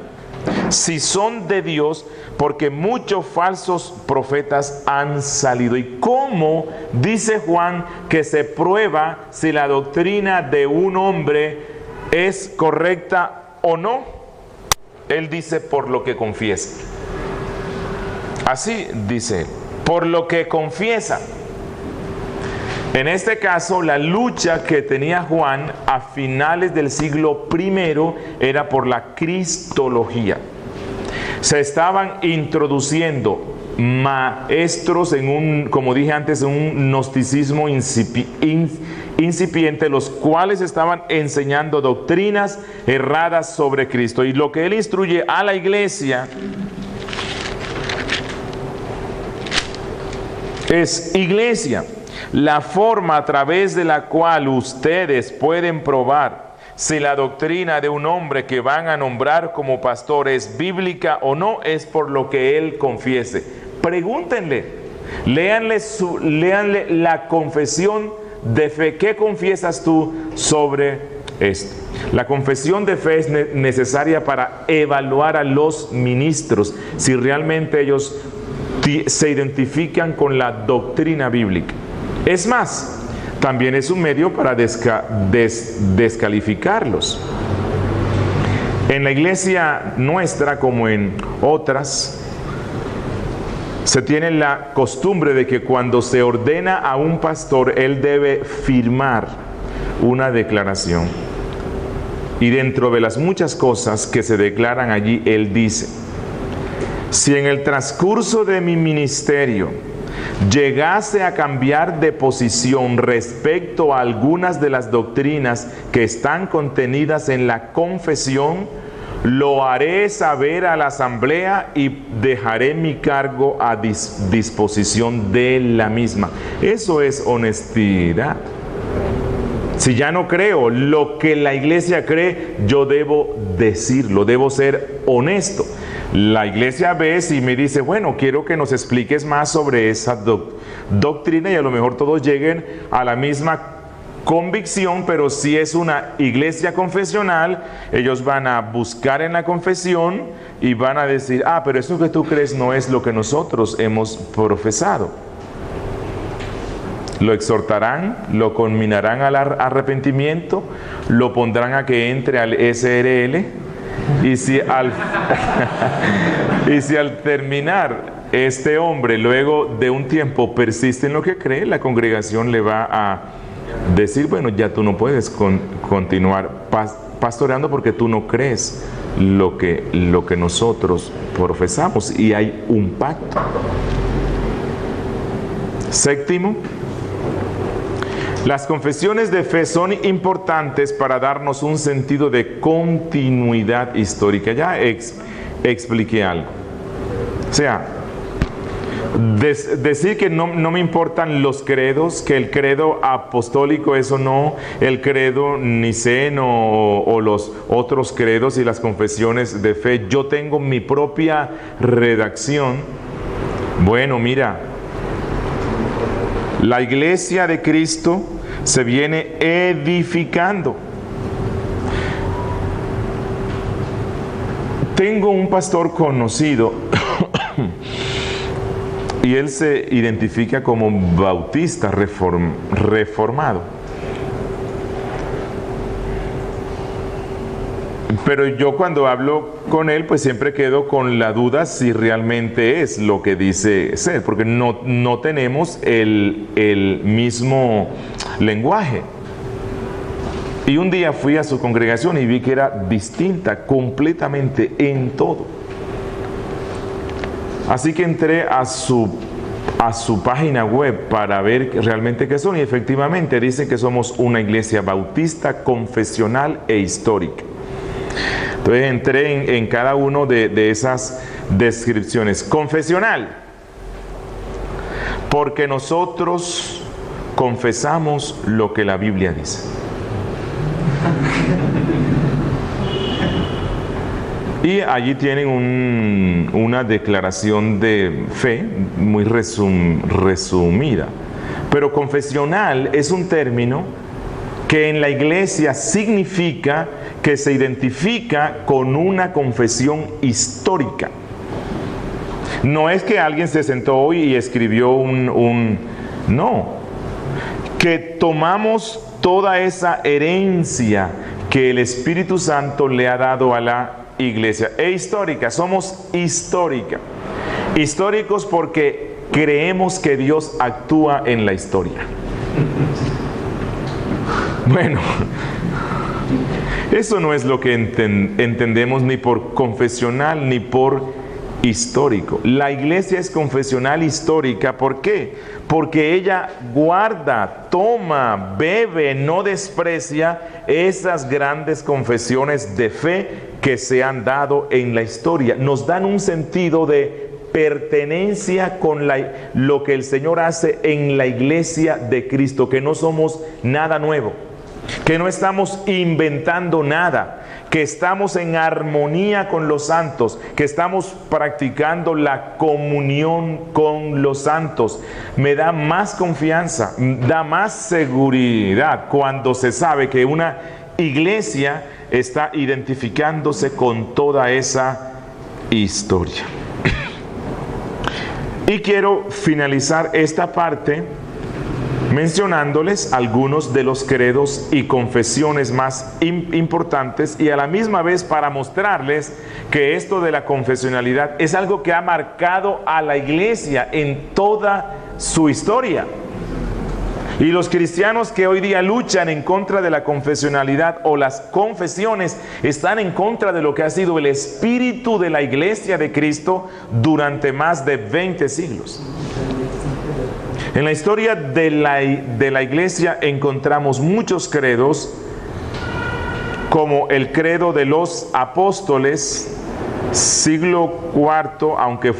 si son de Dios, porque muchos falsos profetas han salido. ¿Y cómo dice Juan que se prueba si la doctrina de un hombre es correcta o no? Él dice: por lo que confiesa. Así dice él, por lo que confiesa. En este caso, la lucha que tenía Juan a finales del siglo I era por la cristología. Se estaban introduciendo maestros como dije antes, un gnosticismo incipiente, los cuales estaban enseñando doctrinas erradas sobre Cristo. Y lo que él instruye a la iglesia es: iglesia, la forma a través de la cual ustedes pueden probar si la doctrina de un hombre que van a nombrar como pastor es bíblica o no, es por lo que él confiese. Pregúntenle, léanle la confesión de fe. ¿Qué confiesas tú sobre esto? La confesión de fe es necesaria para evaluar a los ministros, si realmente ellos se identifican con la doctrina bíblica. Es más, también es un medio para descalificarlos. En la iglesia nuestra, como en otras, se tiene la costumbre de que cuando se ordena a un pastor, él debe firmar una declaración. Y dentro de las muchas cosas que se declaran allí, él dice: si en el transcurso de mi ministerio llegase a cambiar de posición respecto a algunas de las doctrinas que están contenidas en la confesión, lo haré saber a la asamblea y dejaré mi cargo a disposición de la misma. Eso es honestidad. Si ya no creo lo que la iglesia cree, yo debo decirlo, debo ser honesto. La iglesia ve y me dice: bueno, quiero que nos expliques más sobre esa doctrina, y a lo mejor todos lleguen a la misma convicción, pero si es una iglesia confesional, ellos van a buscar en la confesión y van a decir: pero eso que tú crees no es lo que nosotros hemos profesado. Lo exhortarán, lo conminarán al arrepentimiento, lo pondrán a que entre al SRL. Y si al terminar este hombre, luego de un tiempo, persiste en lo que cree, la congregación le va a decir: bueno, ya tú no puedes continuar pastoreando porque tú no crees lo que nosotros profesamos, y hay un pacto. Séptimo, las confesiones de fe son importantes para darnos un sentido de continuidad histórica. Ya expliqué algo. O sea, decir que no me importan los credos, que el credo apostólico, eso no, el credo niceno o los otros credos y las confesiones de fe, yo tengo mi propia redacción. Bueno, mira, la iglesia de Cristo se viene edificando. Tengo un pastor conocido y él se identifica como bautista reformado. Pero yo cuando hablo con él, pues siempre quedo con la duda si realmente es lo que dice ser, porque no tenemos el mismo lenguaje. Y un día fui a su congregación y vi que era distinta completamente en todo. Así que entré a su página web para ver realmente qué son, y efectivamente dicen que somos una iglesia bautista, confesional e histórica. Entonces entré en cada uno de esas descripciones. Confesional, porque nosotros confesamos lo que la Biblia dice. Y allí tienen una declaración de fe muy resumida. Pero confesional es un término que en la iglesia significa que se identifica con una confesión histórica. No es que alguien se sentó hoy y escribió no, que tomamos toda esa herencia que el Espíritu Santo le ha dado a la iglesia. E histórica, somos histórica. Históricos porque creemos que Dios actúa en la historia. Bueno, eso no es lo que entendemos ni por confesional ni por histórico. La iglesia es confesional histórica. ¿Por qué? Porque ella guarda, toma, bebe, no desprecia esas grandes confesiones de fe que se han dado en la historia. Nos dan un sentido de pertenencia con lo que el Señor hace en la iglesia de Cristo, que no somos nada nuevo, que no estamos inventando nada, que estamos en armonía con los santos, que estamos practicando la comunión con los santos. Me da más confianza, da más seguridad cuando se sabe que una iglesia está identificándose con toda esa historia. Y quiero finalizar esta parte mencionándoles algunos de los credos y confesiones más importantes, y a la misma vez para mostrarles que esto de la confesionalidad es algo que ha marcado a la iglesia en toda su historia. Y los cristianos que hoy día luchan en contra de la confesionalidad o las confesiones están en contra de lo que ha sido el espíritu de la iglesia de Cristo durante más de 20 siglos. En la historia de la iglesia encontramos muchos credos, como el credo de los apóstoles, siglo IV, aunque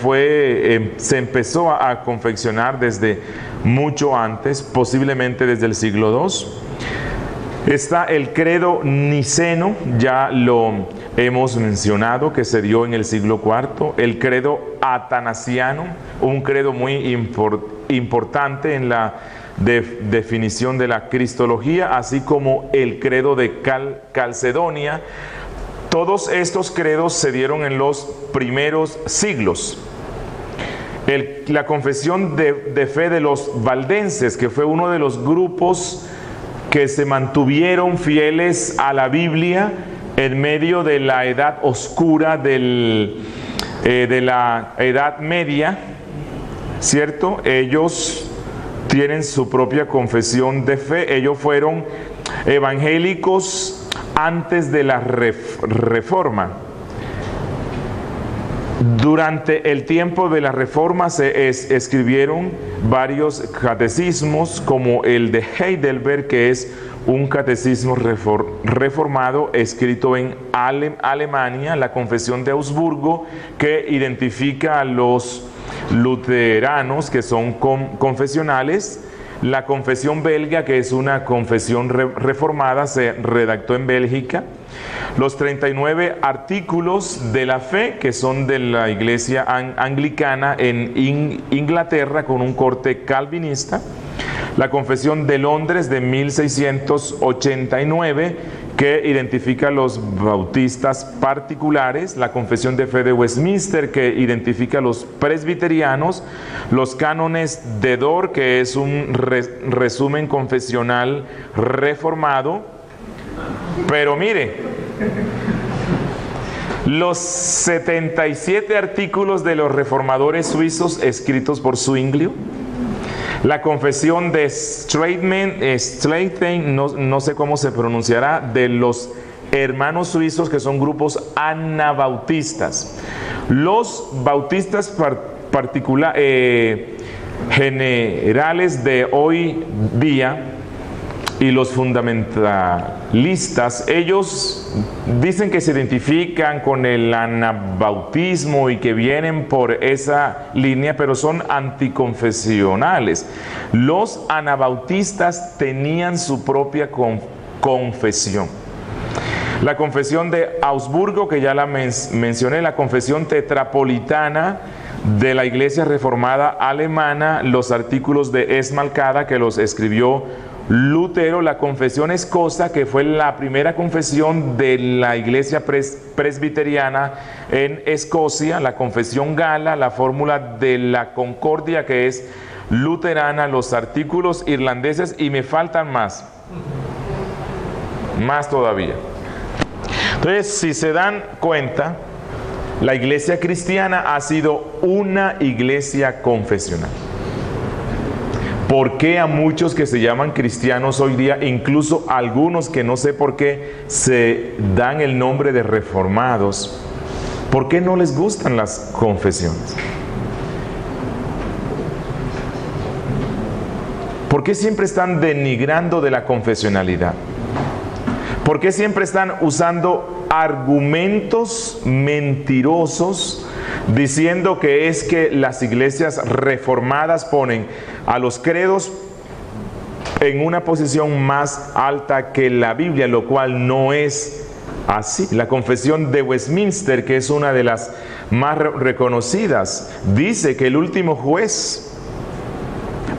se empezó a confeccionar desde mucho antes, posiblemente desde el siglo II. Está el credo niceno, ya lo hemos mencionado, que se dio en el siglo IV. El credo atanasiano, un credo muy importante en la definición de la cristología, así como el credo de Calcedonia. Todos estos credos se dieron en los primeros siglos. La confesión de fe de los valdenses, que fue uno de los grupos que se mantuvieron fieles a la Biblia en medio de la edad oscura de la Edad Media, ¿cierto? Ellos tienen su propia confesión de fe. Ellos fueron evangélicos antes de la Reforma. Durante el tiempo de la Reforma se escribieron varios catecismos, como el de Heidelberg, que es un catecismo reformado escrito en Alemania, la Confesión de Augsburgo, que identifica a los luteranos que son confesionales. La Confesión belga, que es una confesión reformada, se redactó en Bélgica. Los 39 artículos de la fe, que son de la iglesia anglicana en Inglaterra, con un corte calvinista. La Confesión de Londres de 1689, que identifica a los bautistas particulares. La Confesión de Fe de Westminster, que identifica a los presbiterianos. Los cánones de Dort, que es un resumen confesional reformado. Pero mire, los 77 artículos de los reformadores suizos escritos por Zwinglio. La confesión de Streithen, no sé cómo se pronunciará, de los hermanos suizos, que son grupos anabautistas. Los bautistas generales de hoy día y los fundamentalistas, ellos dicen que se identifican con el anabautismo y que vienen por esa línea, pero son anticonfesionales. Los anabautistas tenían su propia confesión. La confesión de Augsburgo, que ya la mencioné, la confesión tetrapolitana de la Iglesia Reformada Alemana, los artículos de Esmalcada, que los escribió Lutero, la confesión escosa, que fue la primera confesión de la iglesia presbiteriana en Escocia, la confesión gala, la fórmula de la concordia, que es luterana, los artículos irlandeses, y me faltan más todavía. Entonces, si se dan cuenta, la iglesia cristiana ha sido una iglesia confesional. ¿Por qué a muchos que se llaman cristianos hoy día, incluso algunos que no sé por qué se dan el nombre de reformados, por qué no les gustan las confesiones? ¿Por qué siempre están denigrando de la confesionalidad? ¿Por qué siempre están usando argumentos mentirosos diciendo que es que las iglesias reformadas ponen a los credos en una posición más alta que la Biblia, lo cual no es así? La Confesión de Westminster, que es una de las más reconocidas, dice que el último juez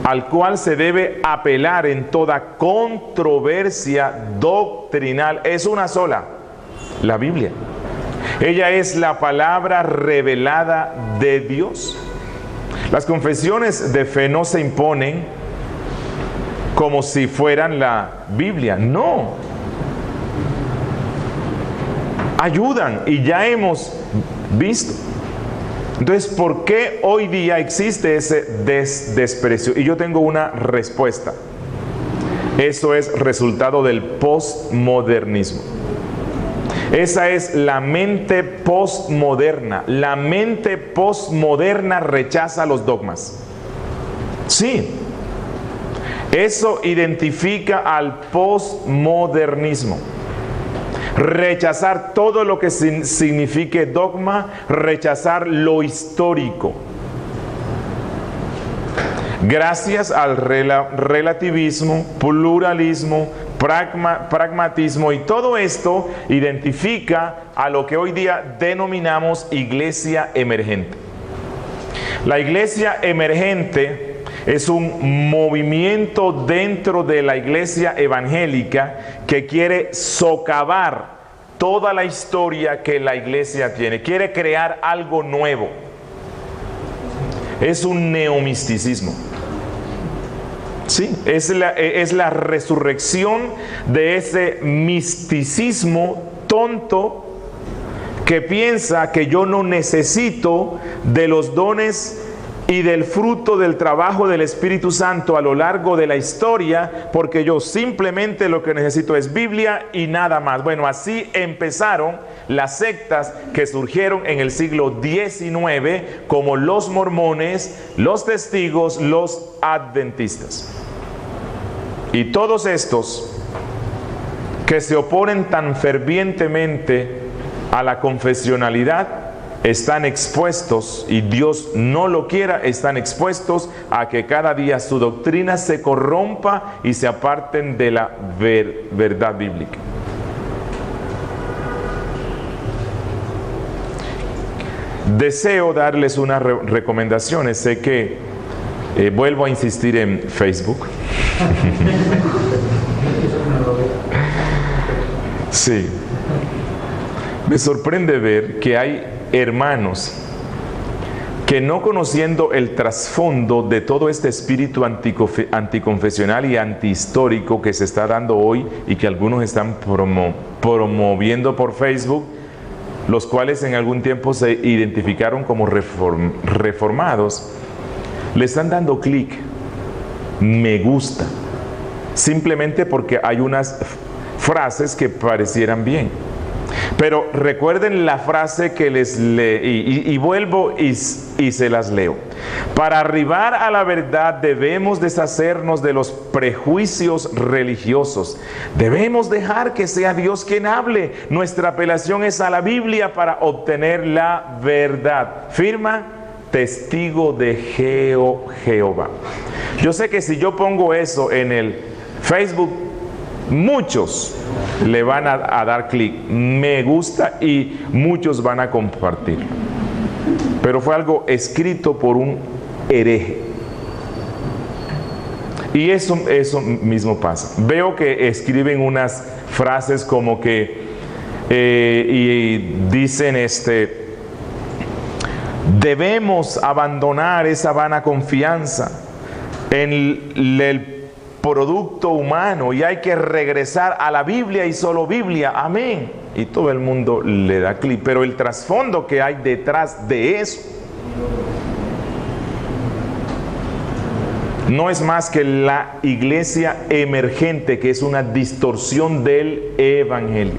al cual se debe apelar en toda controversia doctrinal es una sola: la Biblia. Ella es la palabra revelada de Dios. Las confesiones de fe no se imponen como si fueran la Biblia, no. Ayudan, y ya hemos visto. Entonces, ¿por qué hoy día existe ese desprecio? Y yo tengo una respuesta. Eso es resultado del postmodernismo. Esa es la mente postmoderna. La mente postmoderna rechaza los dogmas. Sí. Eso identifica al postmodernismo. Rechazar todo lo que signifique dogma, rechazar lo histórico. Gracias al relativismo, pluralismo, pragmatismo, y todo esto identifica a lo que hoy día denominamos iglesia emergente. La iglesia emergente es un movimiento dentro de la iglesia evangélica que quiere socavar toda la historia que la iglesia tiene. Quiere crear algo nuevo. Es un neomisticismo. Sí, es la resurrección de ese misticismo tonto que piensa que yo no necesito de los dones y del fruto del trabajo del Espíritu Santo a lo largo de la historia, porque yo simplemente lo que necesito es Biblia y nada más. Bueno, así empezaron las sectas que surgieron en el siglo XIX, como los mormones, los testigos, los adventistas. Y todos estos que se oponen tan fervientemente a la confesionalidad están expuestos, y Dios no lo quiera, están expuestos a que cada día su doctrina se corrompa y se aparten de la verdad bíblica. Deseo darles unas recomendaciones. Sé que vuelvo a insistir en Facebook. Sí. Me sorprende ver que hay hermanos que, no conociendo el trasfondo de todo este espíritu anticonfesional y antihistórico que se está dando hoy y que algunos están promoviendo por Facebook, los cuales en algún tiempo se identificaron como reformados, le están dando clic, me gusta, simplemente porque hay unas frases que parecieran bien. Pero recuerden la frase que les leí, y vuelvo y se las leo. Para arribar a la verdad debemos deshacernos de los prejuicios religiosos. Debemos dejar que sea Dios quien hable. Nuestra apelación es a la Biblia para obtener la verdad. Firma, testigo de Jehová. Yo sé que si yo pongo eso en el Facebook, muchos le van a dar clic, me gusta, y muchos van a compartir. Pero fue algo escrito por un hereje. Y eso mismo pasa. Veo que escriben unas frases como que y dicen debemos abandonar esa vana confianza en el producto humano y hay que regresar a la Biblia y solo Biblia, amén. Y todo el mundo le da clic, pero el trasfondo que hay detrás de eso no es más que la iglesia emergente, que es una distorsión del evangelio.